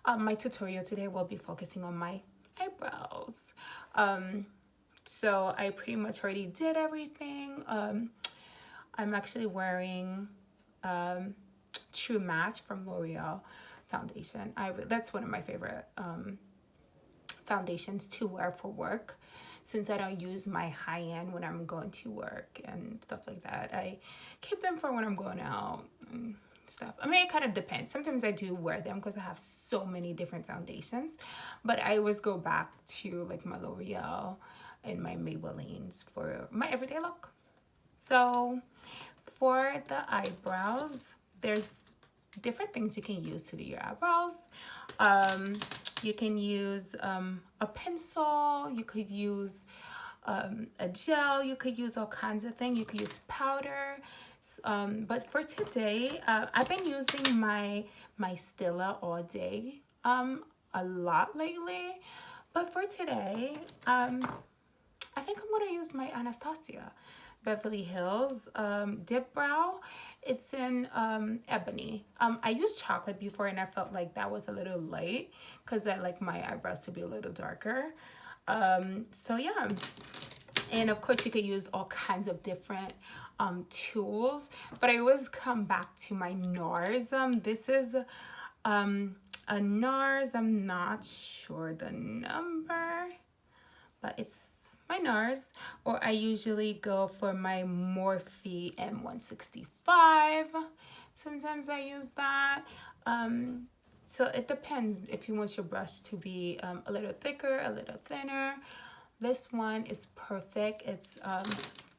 My tutorial today will be focusing on my eyebrows. So I pretty much already did everything. I'm actually wearing True Match from L'Oreal foundation. That's one of my favorite foundations to wear for work, since I don't use my high end when I'm going to work and stuff like that. I keep them for when I'm going out and stuff. I mean, it kind of depends. Sometimes I do wear them because I have so many different foundations, but I always go back to like my L'Oreal and my Maybellines for my everyday look. So for the eyebrows, there's different things you can use to do your eyebrows. You can use a pencil, you could use a gel, you could use all kinds of things. You could use powder. But for today, I've been using my Stila all day a lot lately. But for today, I think I'm gonna use my Anastasia Beverly Hills Dip Brow. It's in ebony. I used chocolate before and I felt like that was a little light because I like my eyebrows to be a little darker. So yeah, and of course you could use all kinds of different tools, but I always come back to my NARS. This is a NARS. I'm not sure the number, but it's my NARS. Or I usually go for my Morphe M165. Sometimes I use that. So it depends if you want your brush to be a little thicker, a little thinner. This one is perfect. It's I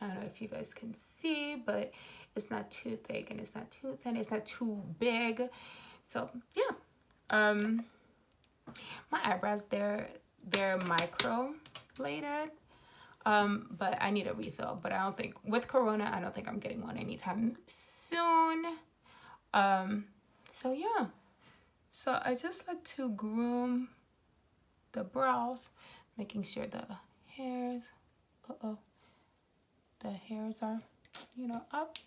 don't know if you guys can see, but it's not too thick and it's not too thin. It's not too big. So yeah. My eyebrows, they're micro bladed. But I need a refill. But I don't think with Corona, I don't think I'm getting one anytime soon. So yeah. So I just like to groom the brows, making sure the hairs, the hairs are, up.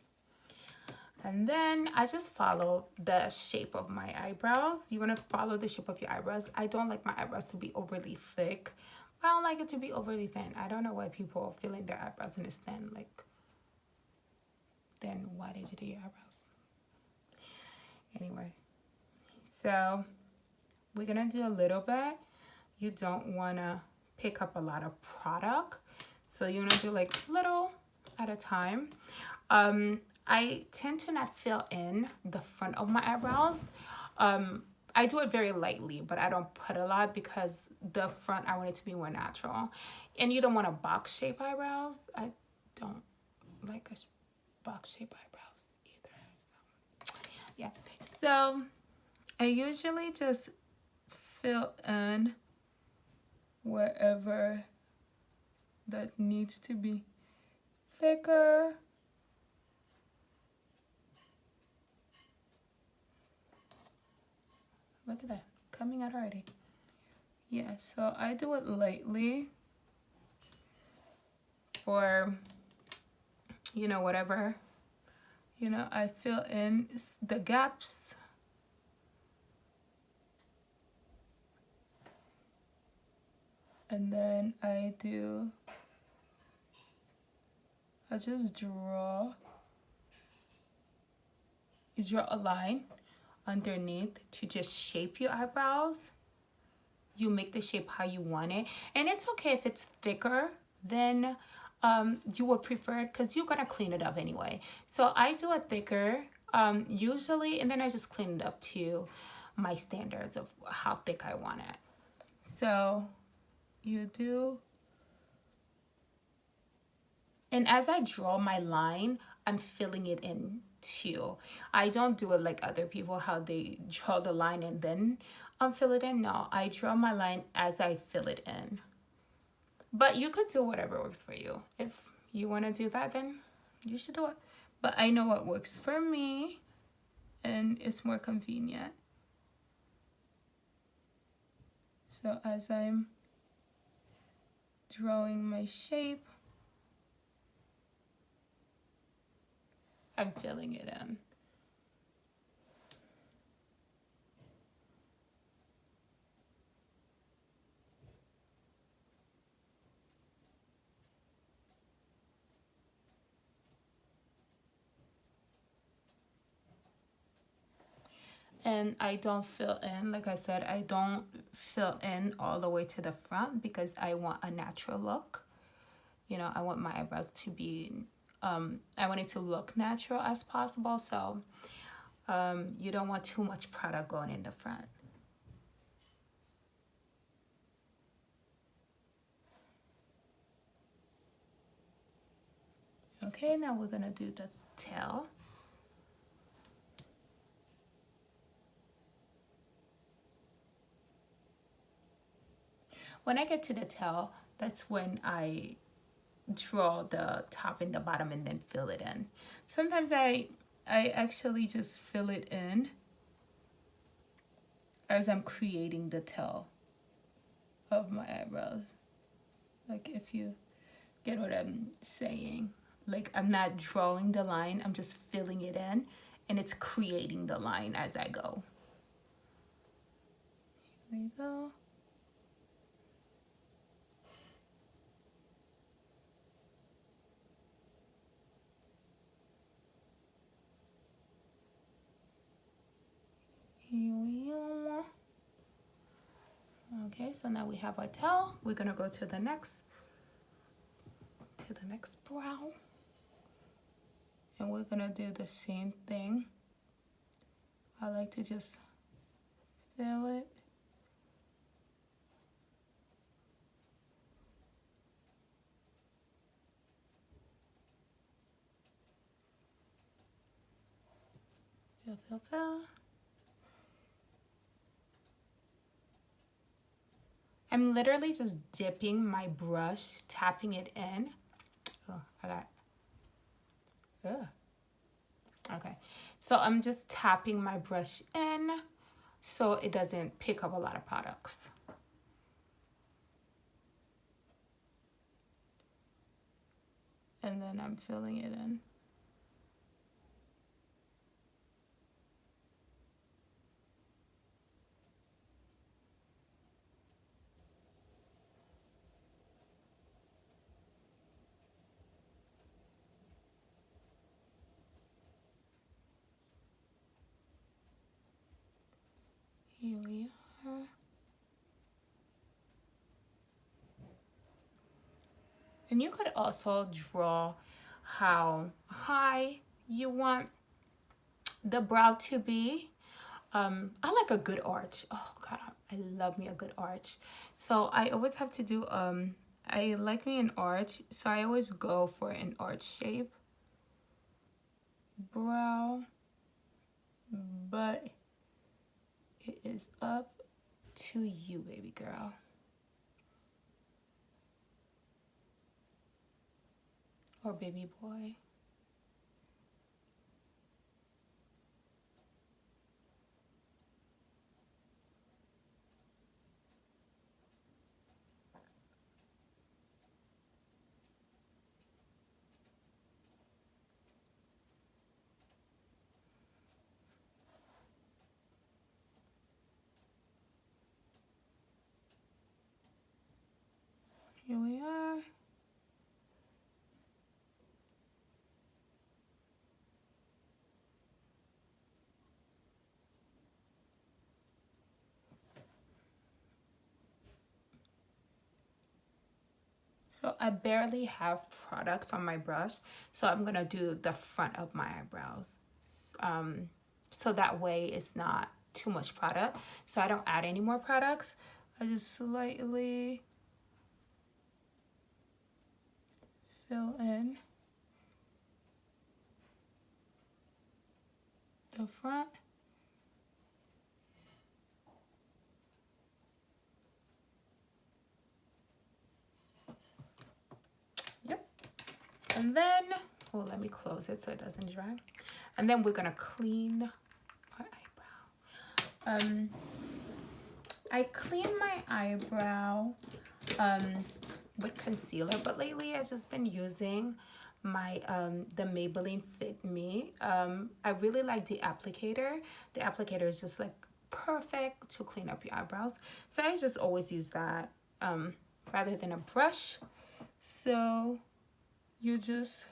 And then I just follow the shape of my eyebrows. You want to follow the shape of your eyebrows. I don't like my eyebrows to be overly thick. I don't like it to be overly thin. I don't know why people feel like their eyebrows and it's thin. Like, then why did you do your eyebrows? Anyway, so we're gonna do a little bit. You don't wanna pick up a lot of product, so you wanna do like little at a time. I tend to not fill in the front of my eyebrows. I do it very lightly, but I don't put a lot because the front, I want it to be more natural. And you don't want a box shape eyebrows. I don't like a box shape eyebrows either. So, yeah. So I usually just fill in wherever that needs to be thicker. Look at that, coming out already. Yeah, so I do it lightly for, whatever, I fill in the gaps. And then I just draw. You draw a line underneath to just shape your eyebrows. You make the shape how you want it. And it's okay if it's thicker than you would prefer it, because you're gonna clean it up anyway. So I do it thicker usually, and then I just clean it up to my standards of how thick I want it. So you do. And as I draw my line, I'm filling it in too. I don't do it like other people, how they draw the line and then fill it in. No, I draw my line as I fill it in. But you could do whatever works for you. If you want to do that, then you should do it. But I know what works for me, and it's more convenient. So as I'm drawing my shape, I'm filling it in. And I don't fill in, like I said, I don't fill in all the way to the front because I want a natural look. You know, I want my eyebrows to be, I want it to look natural as possible. So you don't want too much product going in the front. Okay, now we're gonna do the tail. When I get to the tail, that's when I draw the top and the bottom and then fill it in. Sometimes I actually just fill it in as I'm creating the tail of my eyebrows. Like, if you get what I'm saying. Like, I'm not drawing the line, I'm just filling it in, and it's creating the line as I go. Here we go. Here we are. Okay, so now we have our tail. We're gonna go to the next brow. And we're gonna do the same thing. I like to just fill it. Fill. I'm literally just dipping my brush, tapping it in. Oh, okay. So I'm just tapping my brush in so it doesn't pick up a lot of products. And then I'm filling it in. Here we are. And you could also draw how high you want the brow to be. I like a good arch. Oh God, I love me a good arch. So I always have to do, I like me an arch. So I always go for an arch shape brow. But it is up to you, baby girl. Or baby boy. Here we are. So I barely have products on my brush, so I'm gonna do the front of my eyebrows. So that way it's not too much product. So I don't add any more products. I just slightly fill in the front. Yep. And then, well, let me close it so it doesn't dry. And then we're gonna clean our eyebrow. I clean my eyebrow with concealer, but lately I've just been using my the Maybelline Fit Me. I really like the applicator. The applicator is just like perfect to clean up your eyebrows. So I just always use that rather than a brush. So you just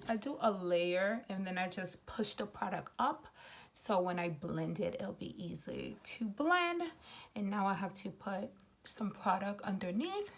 I do a layer and then I just push the product up. So when I blend it, it'll be easy to blend. And now I have to put some product underneath.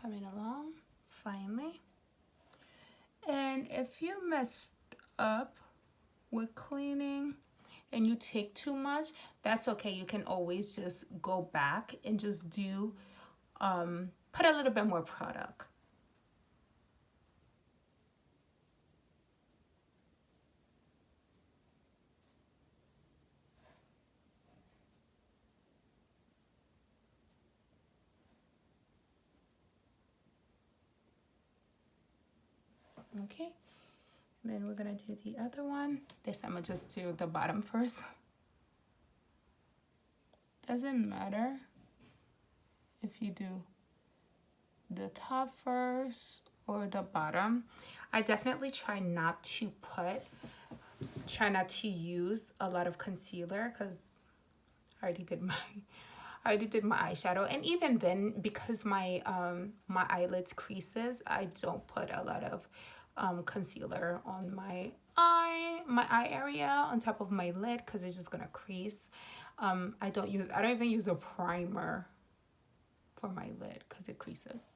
Coming along finally. And if you messed up with cleaning and you take too much, that's okay. You can always just go back and just do put a little bit more product. Okay, then we're gonna do the other one. This time I'll just do the bottom first. Doesn't matter if you do the top first or the bottom. I definitely try not to use a lot of concealer because I already did my eyeshadow. And even then, because my my eyelids creases, I don't put a lot of concealer on my eye area on top of my lid because it's just gonna crease. I don't even use a primer for my lid because it creases.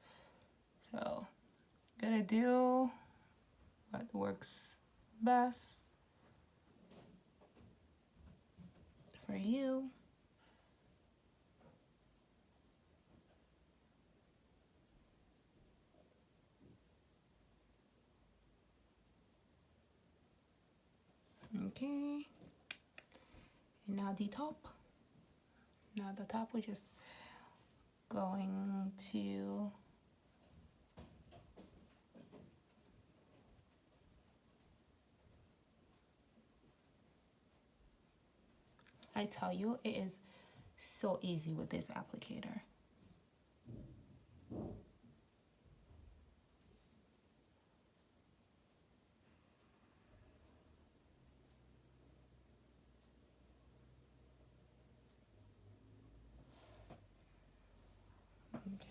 So gonna do what works best for you. Okay, and now the top. Now the top, we're just going to I tell you, it is so easy with this applicator.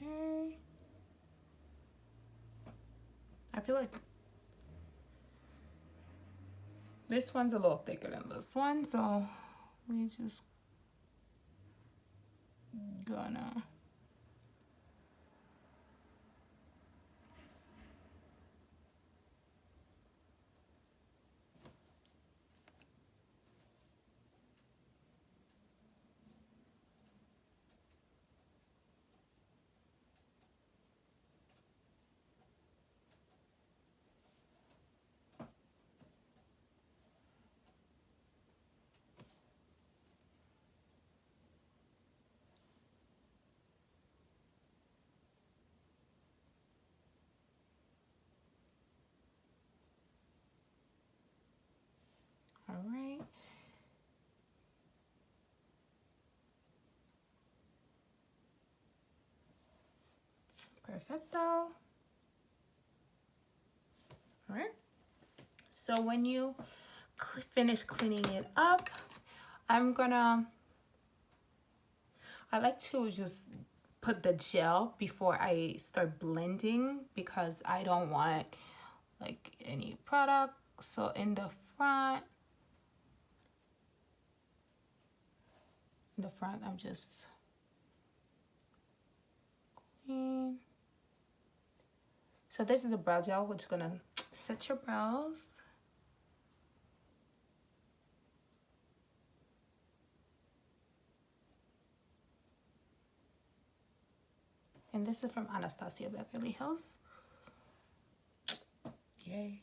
Okay. I feel like this one's a little thicker than this one, so we just gonna all right. Perfecto. All right. So when you finish cleaning it up, I like to just put the gel before I start blending because I don't want like any product. So in the front, I'm just clean. So this is a brow gel, which is gonna set your brows. And this is from Anastasia Beverly Hills. Yay.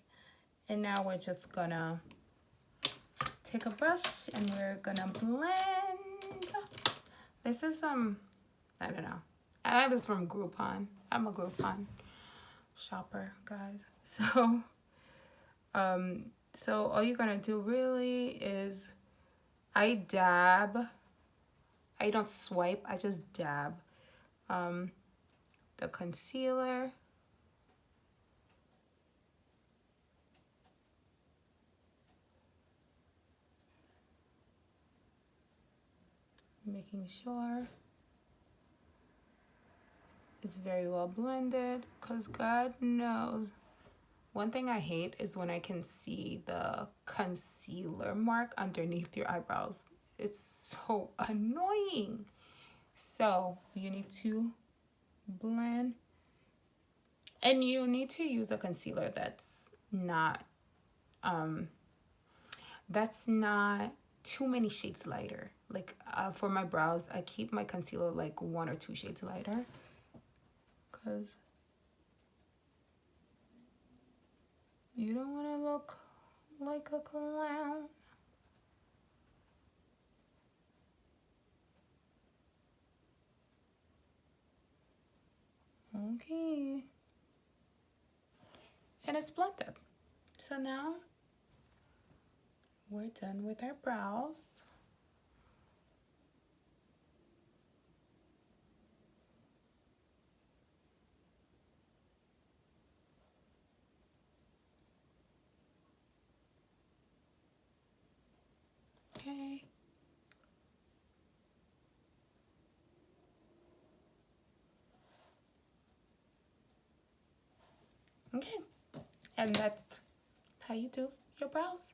And now we're just gonna take a brush and we're gonna blend. This is I don't know. I like this from Groupon. I'm a Groupon shopper, guys. So So all you're gonna do really is, I dab. I don't swipe, I just dab the concealer. Making sure it's very well blended, because God knows, one thing I hate is when I can see the concealer mark underneath your eyebrows. It's so annoying. So you need to blend, and you need to use a concealer that's not too many shades lighter. Like for my brows, I keep my concealer like 1 or 2 shades lighter, because you don't want to look like a clown. Okay. And it's blended. So now we're done with our brows. Okay. Okay. And that's how you do your brows.